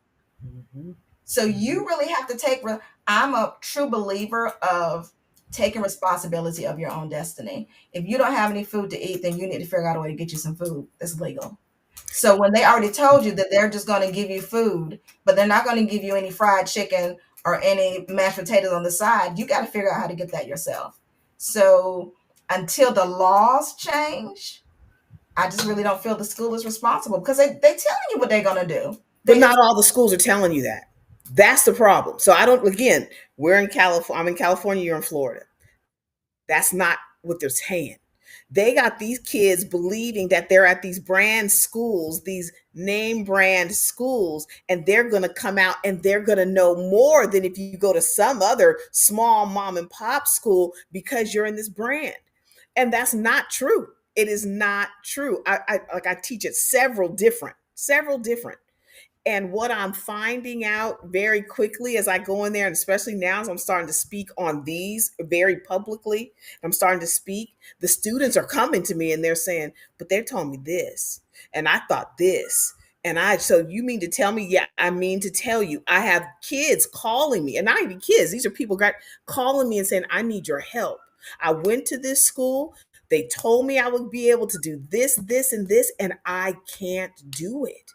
Mm-hmm. So you really have to I'm a true believer of taking responsibility of your own destiny. If you don't have any food to eat, then you need to figure out a way to get you some food that's legal. So when they already told you that they're just going to give you food, but they're not going to give you any fried chicken or any mashed potatoes on the side, you got to figure out how to get that yourself. So until the laws change, I just really don't feel the school is responsible because they're telling you what they're going to do. But not all the schools are telling you that. That's the problem. So we're in California. I'm in California. You're in Florida. That's not what they're saying. They got these kids believing that they're at these brand schools, these name brand schools, and they're going to come out and they're going to know more than if you go to some other small mom and pop school because you're in this brand. And that's not true. It is not true. I teach at several different. And what I'm finding out very quickly as I go in there, and especially now as I'm starting to speak on these very publicly, I'm starting to speak, the students are coming to me and they're saying, but they're telling me this. And I thought this. So you mean to tell me? Yeah, I mean to tell you, I have kids calling me, and not even kids, these are people calling me and saying, I need your help. I went to this school. They told me I would be able to do this, this, and this, and I can't do it.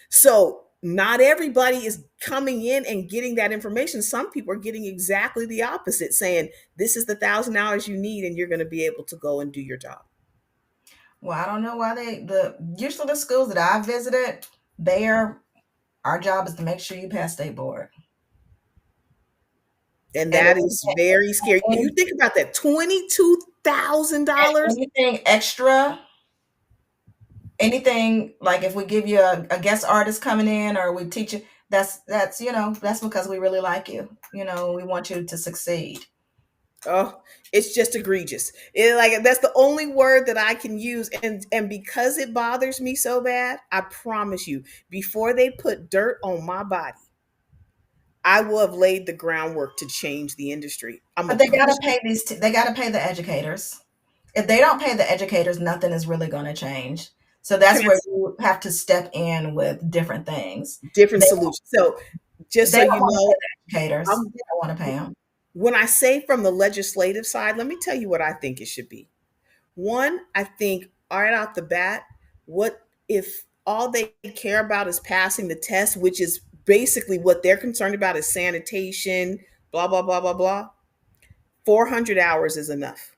So not everybody is coming in and getting that information. Some people are getting exactly the opposite, saying this is the $1,000 you need and you're going to be able to go and do your job. Well, I don't know why usually the schools that I visited, our job is to make sure you pass state board. And that is very scary. You think about that, $22,000. Anything extra, anything like if we give you a guest artist coming in or we teach you, that's because we really like you. We want you to succeed. Oh, it's just egregious. That's the only word that I can use. And because it bothers me so bad, I promise you, before they put dirt on my body, I will have laid the groundwork to change the industry. But they got to pay they got to pay the educators. If they don't pay the educators, nothing is really going to change. So Can that's I where you have to step in with different things. different They solutions? So just they so don't you want to pay know, the educators. I'm They don't want to pay them. when I say from the legislative side, let me tell you what I think it should be. One, I think right out the bat, what if all they care about is passing the test, which is basically what they're concerned about is sanitation, blah, blah, blah, blah, blah. 400 hours is enough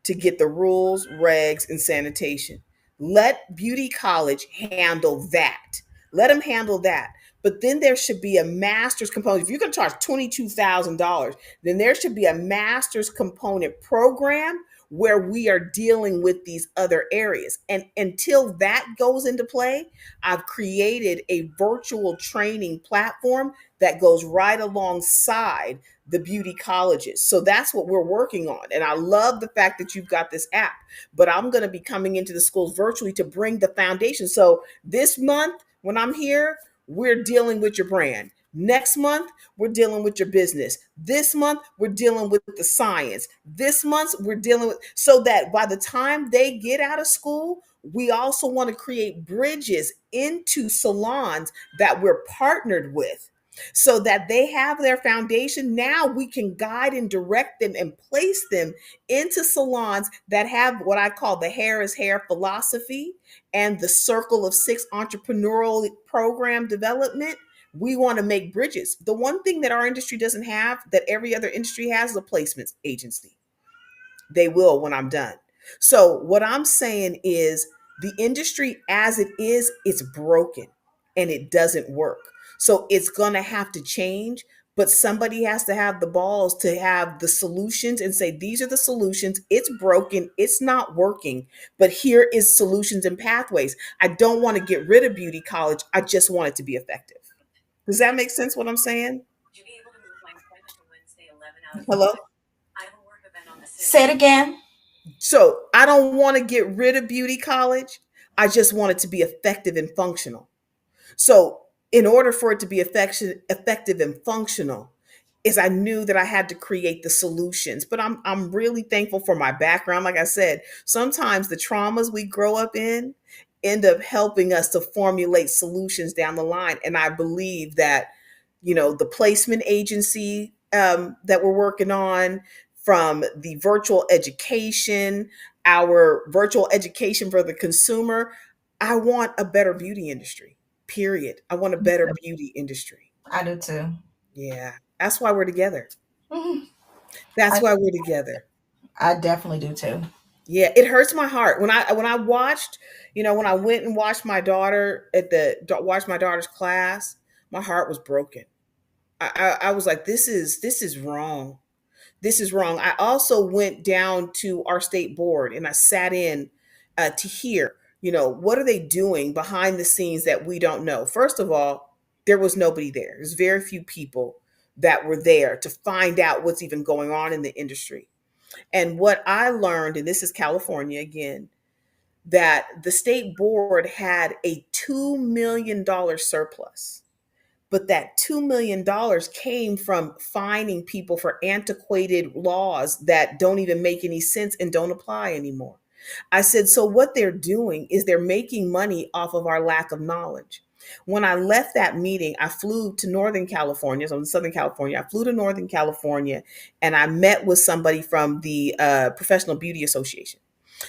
to get the rules, regs, and sanitation. Let Beauty College handle that. Let them handle that. But then there should be a master's component. If you're going to charge $22,000, then there should be a master's component program where we are dealing with these other areas. And until that goes into play, I've created a virtual training platform that goes right alongside the beauty colleges. So that's what we're working on. And I love the fact that you've got this app, but I'm going to be coming into the schools virtually to bring the foundation. So this month, when I'm here, we're dealing with your brand. Next month, we're dealing with your business. This month, we're dealing with the science. This month, we're dealing with, so that by the time they get out of school, we also want to create bridges into salons that we're partnered with so that they have their foundation. Now we can guide and direct them and place them into salons that have what I call the hair is hair philosophy and the circle of six entrepreneurial program development. We want to make bridges. The one thing that our industry doesn't have that every other industry has is a placements agency. They will when I'm done. So what I'm saying is the industry as it is, it's broken and it doesn't work. So it's going to have to change, but somebody has to have the balls to have the solutions and say, these are the solutions. It's broken. It's not working, but here is solutions and pathways. I don't want to get rid of beauty college. I just want it to be effective. Does that make sense what I'm saying? Hello? Say it again. So I don't want to get rid of beauty college. I just want it to be effective and functional. So in order for it to be effective and functional, is I knew that I had to create the solutions. But I'm really thankful for my background. Like I said, sometimes the traumas we grow up in end up helping us to formulate solutions down the line. And I believe that, the placement agency that we're working on, from the virtual education, our virtual education for the consumer, I want a better beauty industry. Period. I want a better beauty industry. I do too. Yeah. That's why we're together. Mhm. That's I why we're together. I definitely do too. Yeah, it hurts my heart when I watched, when I went and watched my daughter watched my daughter's class. My heart was broken. I was like, this is wrong. This is wrong. I also went down to our state board and I sat in to hear, what are they doing behind the scenes that we don't know. First of all, there was nobody there. There's very few people that were there to find out what's even going on in the industry. And what I learned, and this is California again, that the state board had a $2 million surplus, but that $2 million came from fining people for antiquated laws that don't even make any sense and don't apply anymore. I said, so what they're doing is they're making money off of our lack of knowledge. When I left that meeting, I flew to Northern California. So in Southern California, I flew to Northern California and I met with somebody from the Professional Beauty Association.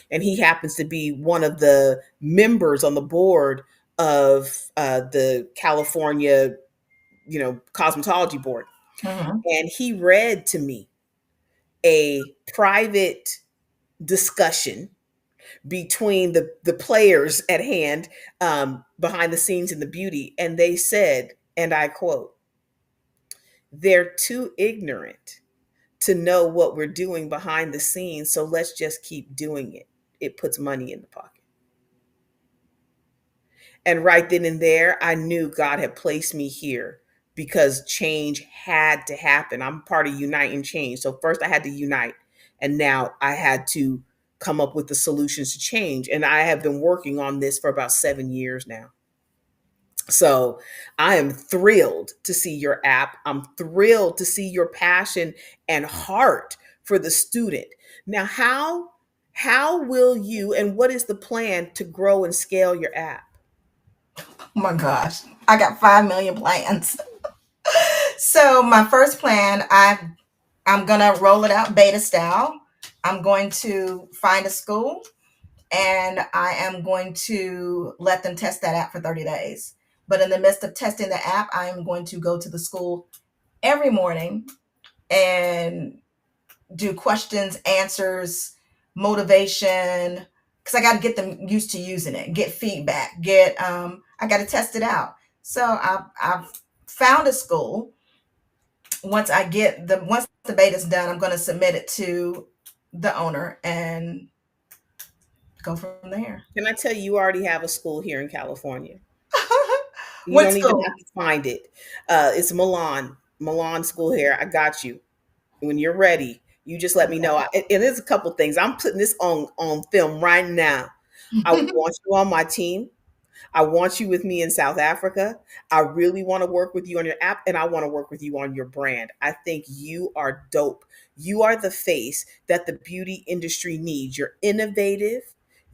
And he happens to be one of the members on the board of the California, cosmetology board. Mhm. And he read to me a private discussion between the players at hand, behind the scenes in the beauty. And they said, and I quote, they're too ignorant to know what we're doing behind the scenes. So let's just keep doing it. It puts money in the pocket. And right then and there, I knew God had placed me here because change had to happen. I'm part of Unite and Change. So first I had to unite, and now I had to come up with the solutions to change. And I have been working on this for about 7 years now. So I am thrilled to see your app. I'm thrilled to see your passion and heart for the student. Now, how How will you and what is the plan to grow and scale your app? Oh my gosh, I got 5 million plans. So my first plan, I'm gonna roll it out beta style. I'm going to find a school and I am going to let them test that app for 30 days. But in the midst of testing the app, I am going to go to the school every morning and do questions, answers, motivation, because I got to get them used to using it, get feedback, I got to test it out. So I've found a school. Once the beta's done, I'm going to submit it to the owner and go from there. Can I tell you, you already have a school here in California? You What don't even school? have to find it. It's Milan School here. I got you. When you're ready, you just let me know. And there's a couple things. I'm putting this on film right now. I want you on my team. I want you with me in South Africa. I really want to work with you on your app and I want to work with you on your brand. I think you are dope. You are the face that the beauty industry needs. You're innovative,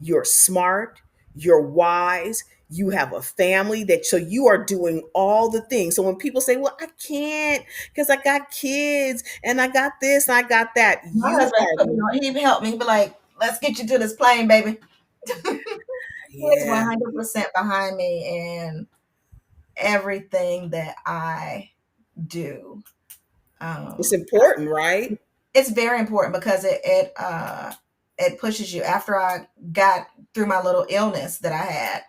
you're smart, you're wise, you have a family that so you are doing all the things. So when people say, "Well, I can't because I got kids and I got this and I got that." My You husband are put me the on. He helped me. He be like, "Let's get you to this plane, baby." He is yeah. 100% behind me in everything that I do. It's Um, important, right? it's very important because it pushes you. After I got through my little illness that I had,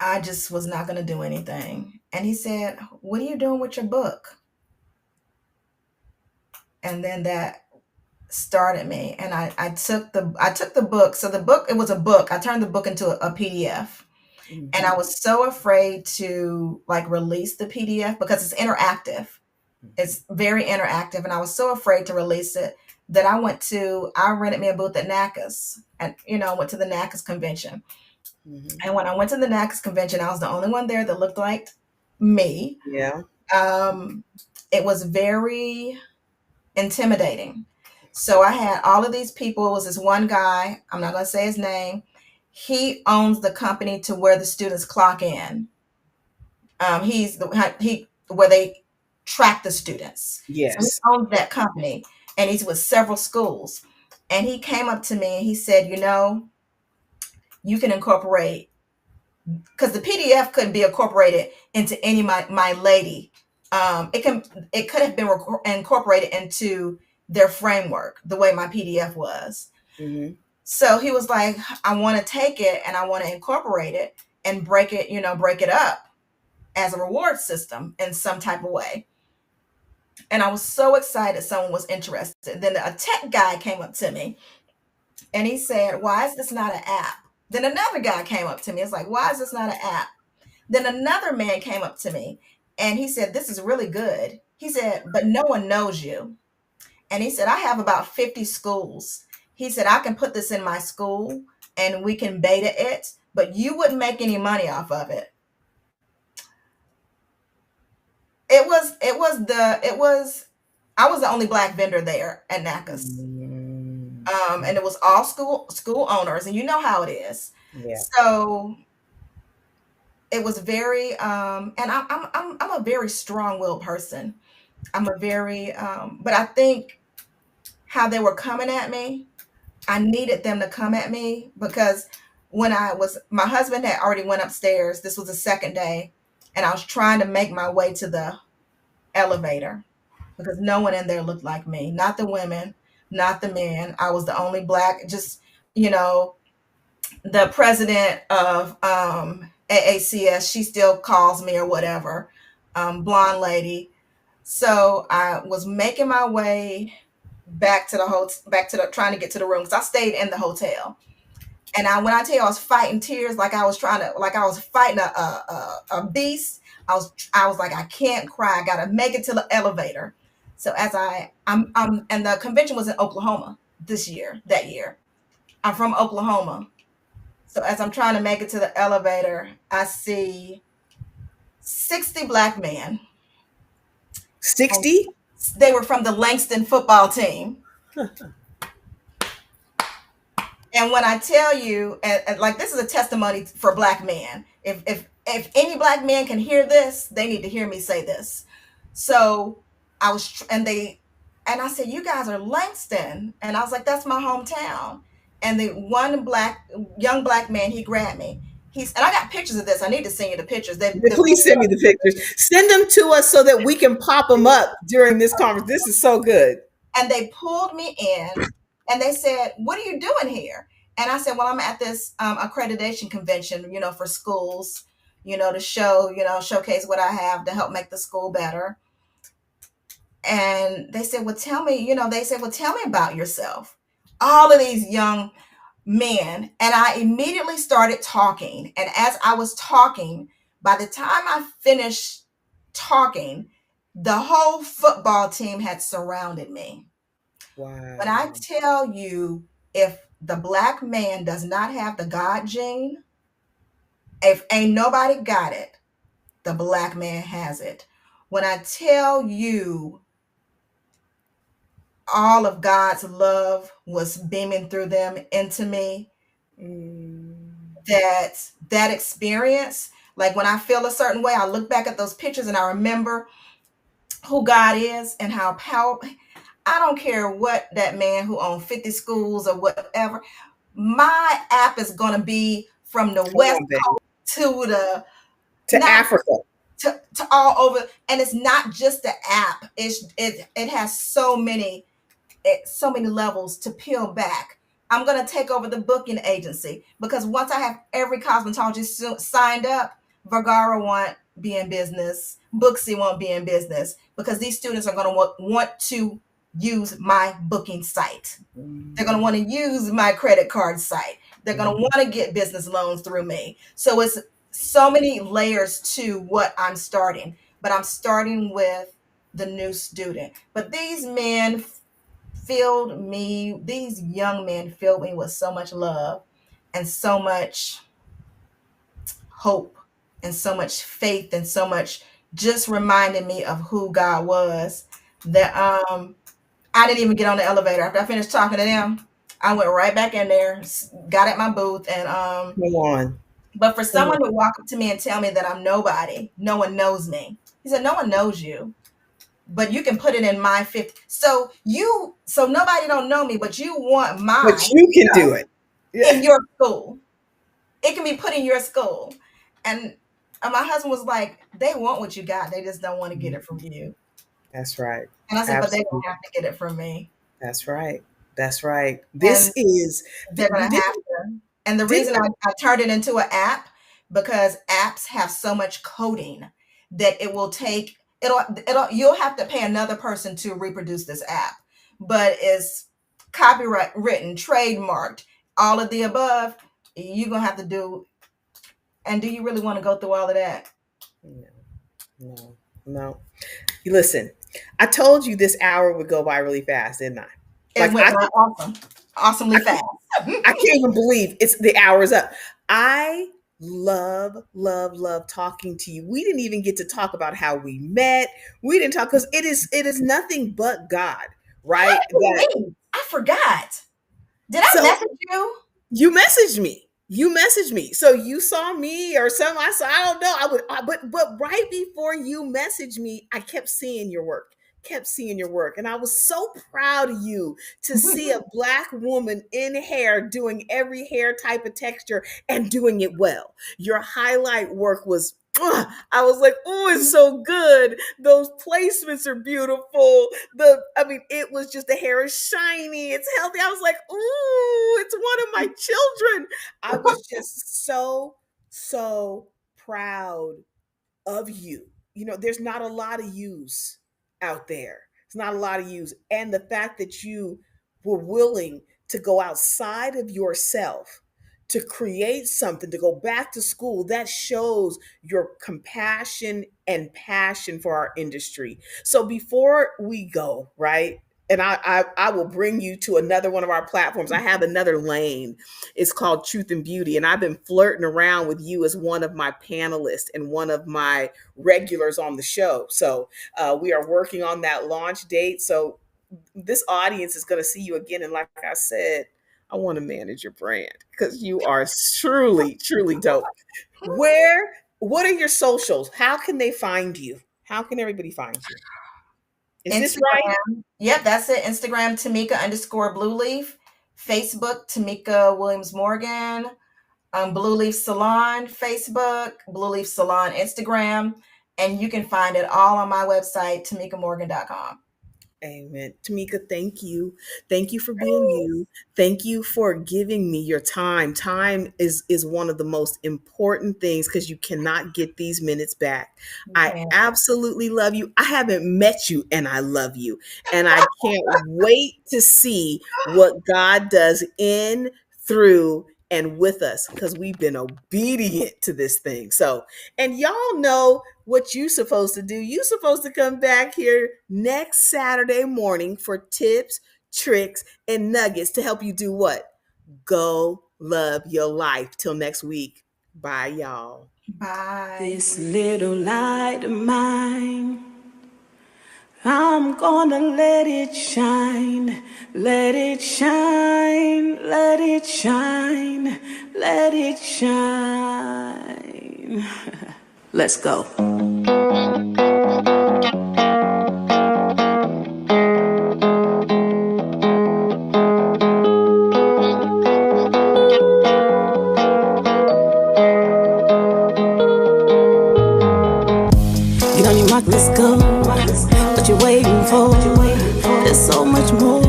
I just was not going to do anything. And he said, "What are you doing with your book?" And then that started me. And I took the book. So the book, it was a book. I turned the book into a PDF. And I Mhm. was so afraid to like release the PDF because it's interactive. It's very interactive, and I was so afraid to release it that I rented me a booth at NACAS, and went to the NACAS convention. Mhm. And when I went to the NACAS convention, I was the only one there that looked like me. Yeah. Um, it was very intimidating. So I had all of these people. It was this one guy. I'm not going to say his name. He owns the company to where the students clock in. He's the he where they track the students. So he Yes. owns that company, and he's with several schools. And he came up to me and he said, you can incorporate, because the PDF couldn't be incorporated into any my lady. It could have been incorporated into their framework the way my PDF was. Mhm. So he was like, I want to take it and I want to incorporate it and break it up as a reward system in some type of way. And I was so excited someone was interested. Then a tech guy came up to me and he said, "Why is this not an app?" Then another guy came up to me. It's like, "Why is this not an app?" Then another man came up to me and he said, "This is really good." He said, "But no one knows you." And he said, "I have about 50 schools." He said, "I can put this in my school and we can beta it, but you wouldn't make any money off of it." It was I was the only black vendor there at NACAS. Mm. And it was all school owners, and you know how it is. Yeah. So it was very and I'm a very strong-willed person. I'm a very but I think how they were coming at me, I needed them to come at me because my husband had already went upstairs. This was the second day, and I was trying to make my way to the elevator because no one in there looked like me. Not the women, not the men. I was the only black. Just you know, the president of AACS, she still calls me or whatever, blonde lady. So I was making my way back to the trying to get to the room because I stayed in the hotel. And when I tell you I was fighting tears, like I was fighting a beast. I was like, I can't cry. I gotta make it to the elevator. So as and the convention was in Oklahoma that year. I'm from Oklahoma. So as I'm trying to make it to the elevator, I see 60 black men. And 60? they were from the Langston football team. And when I tell you, and like this is a testimony for black men. If any black man can hear this, they need to hear me say this. So I was, and I said, "You guys are Langston," and I was like, "That's my hometown." And the one young black man, he grabbed me. And I got pictures of this. I need to send you the pictures. The Please send me the pictures. Send them to us so that we can pop them up during this conference. This is so good. And they pulled me in and they said, "What are you doing here?" And I said, "Well, I'm at this accreditation convention, for schools, to showcase what I have to help make the school better." And they said, "Well, tell me about yourself." All of these young men. And I immediately started talking. And as I was talking, by the time I finished talking, the whole football team had surrounded me. Wow. When I tell you, if the black man does not have the God gene, if ain't nobody got it, the black man has it. When I tell you, all of God's love was beaming through them into me, that experience, like when I feel a certain way, I look back at those pictures and I remember who God is and how powerful. I don't care what that man who owned 50 schools or whatever, my app is going to be from the West Coast to Africa, to all over. And it's not just the app. It has so many levels to peel back. I'm going to take over the booking agency because once I have every cosmetologist signed up, Vergara won't be in business. Booksy won't be in business because these students are going to want to use my booking site. They're going to want to use my credit card site. They're going to want to get business loans through me. So it's so many layers to what I'm starting, but I'm starting with the new student. But these young men filled me with so much love and so much hope and so much faith and so much just reminded me of who God was that I didn't even get on the elevator. After I finished talking to them, I went right back in there, got at my booth, and come on. But for someone to walk up to me and tell me that I'm nobody, no one knows me. He said, "No one knows you, but you can put it in my 50." So nobody don't know me, but you want mine. But you can do it. Yeah. In your school. It can be put in your school. And my husband was like, "They want what you got. They just don't want to get it from you." That's right. And I said, "But they don't have to get it from me." That's right. That's right. They're going to have to. And the reason I turned it into an app, because apps have so much coding that it will take, you'll have to pay another person to reproduce this app, but it's copyright written, trademarked, all of the above. You're going to have to do. And do you really want to go through all of that? No. Listen, I told you this hour would go by really fast, didn't I? It went by awesomely fast. I can't even believe the hour's up. I love talking to you. We didn't even get to talk about how we met. We didn't talk because it is nothing but God, right? I forgot. Did I message you? You messaged me. So you saw me or something. I don't know. But right before you messaged me, I kept seeing your work. And I was so proud of you to see a Black woman in hair doing every hair type of texture and doing it well. Your highlight work was, I was like, oh, it's so good. Those placements are beautiful. It was just, the hair is shiny. It's healthy. I was like, ooh, it's one of my children. I was just so proud of you. There's not a lot of yous out there. It's not a lot of yous. And the fact that you were willing to go outside of yourself to create something, to go back to school, that shows your compassion and passion for our industry. So before we go, right? And I will bring you to another one of our platforms. I have another lane. It's called Truth and Beauty. And I've been flirting around with you as one of my panelists and one of my regulars on the show. So we are working on that launch date. So this audience is going to see you again. And like I said, I want to manage your brand because you are truly, truly dope. What are your socials? How can they find you? How can everybody find you? Is this right? Instagram. Yep, that's it. Instagram, Tomeka underscore Blue Leaf. Facebook, Tomeka Williams Morgan. Blue Leaf Salon, Facebook, Blue Leaf Salon, Instagram. And you can find it all on my website, TomekaMorgan.com. Amen. Tomeka, thank you. Thank you for being you. Thank you for giving me your time. Time is one of the most important things because you cannot get these minutes back. I Okay. absolutely love you. I haven't met you and I love you. And I can't wait to see what God does in, through, and with us because we've been obedient to this thing. So, and y'all know what you supposed to do. You supposed to come back here next Saturday morning for tips, tricks, and nuggets to help you do what? Go love your life. Till next week. Bye, y'all. Bye. This little light of mine, I'm gonna let it shine, let it shine, let it shine, let it shine. Let's go. Get on your mark, let's go. What you waiting for? There's so much more.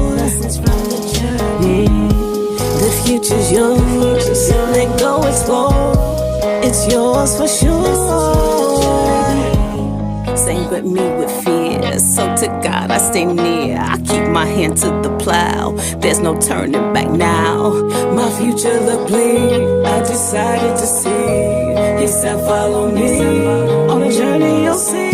The future's yours. Let go, explore. It's yours for sure. Same but me with fear. So to God I stay near. I keep my hand to the plow. There's no turning back now. My future look clear. I decided to see. He said follow me. On the journey you'll see.